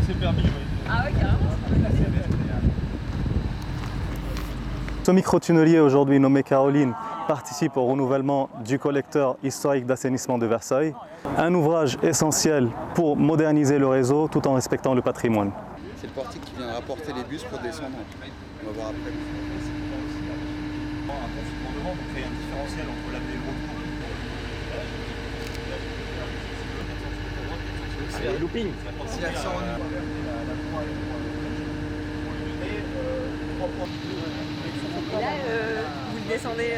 c'est permis. Oui. Ah ouais, carrément. Ce microtunnelier, aujourd'hui nommé Caroline, participe au renouvellement du collecteur historique d'assainissement de Versailles. Un ouvrage essentiel pour moderniser le réseau tout en respectant le patrimoine. C'est le portique qui vient rapporter les bus pour descendre. On va voir après. Un confinement devant pour créer un différentiel entre l'avenue et le retour. C'est le looping. Si l'accent Et là, vous le descendez.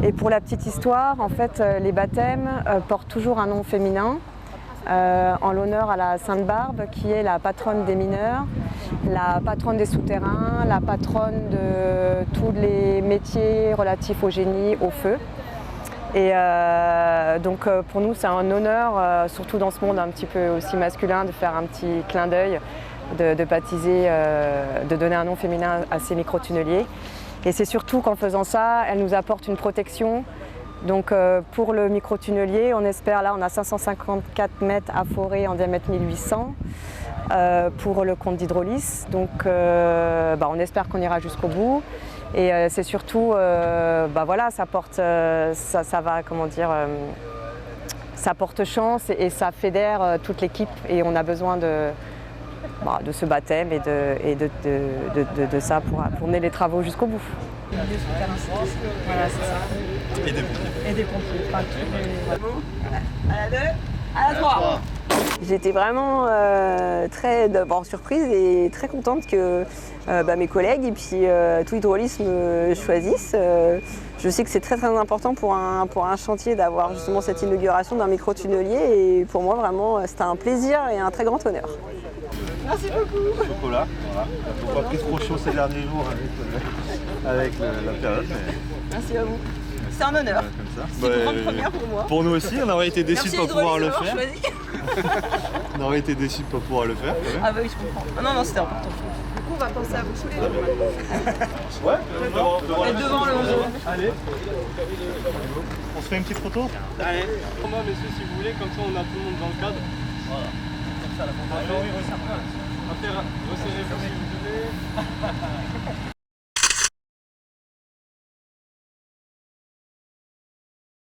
Et pour la petite histoire, en fait, les baptêmes portent toujours un nom féminin en l'honneur à la Sainte Barbe, qui est la patronne des mineurs, la patronne des souterrains, la patronne de tous les métiers relatifs au génie, au feu. Et donc pour nous, c'est un honneur, surtout dans ce monde un petit peu aussi masculin, de faire un petit clin d'œil, de baptiser, de donner un nom féminin à ces microtunneliers. Et c'est surtout qu'en faisant ça, elle nous apporte une protection. Donc pour le microtunnelier, on espère, là on a 554 mètres à forer en diamètre 1800 pour le compte d'Hydraulis. Donc on espère qu'on ira jusqu'au bout. Et c'est surtout, voilà, ça porte, ça va, comment dire, ça porte chance et ça fédère toute l'équipe. Et on a besoin de ce baptême et de ça pour mener les travaux jusqu'au bout. Voilà, c'est ça. Et des pompiers. Et des pompiers. Enfin, à la 2, à la 3. J'étais vraiment très surprise et très contente que mes collègues et puis tout Hydraulis me choisissent. Je sais que c'est très très important pour un chantier d'avoir justement cette inauguration d'un microtunnelier et pour moi vraiment c'était un plaisir et un très grand honneur. Merci beaucoup. Chocolat, voilà. On n'a pas pris trop chaud ces derniers jours avec la période. Mais... Merci à vous. C'est un honneur. Comme ça. C'est une grande première pour moi. Pour nous aussi, on aurait été déçus de ne pas pouvoir le faire. Choisi. On aurait été déçus de ne pas pouvoir le faire. Ah bah oui, je comprends. Ah non, c'était important. Du coup, on va penser à vous saouler. Ouais, Et devant le 11. Allez. On se fait une petite photo. Allez. Pour moi, messieurs, si vous voulez, comme ça on a tout le monde dans le cadre. Voilà. Comme ça, la photo. On va faire resserrer-vous si vous voulez.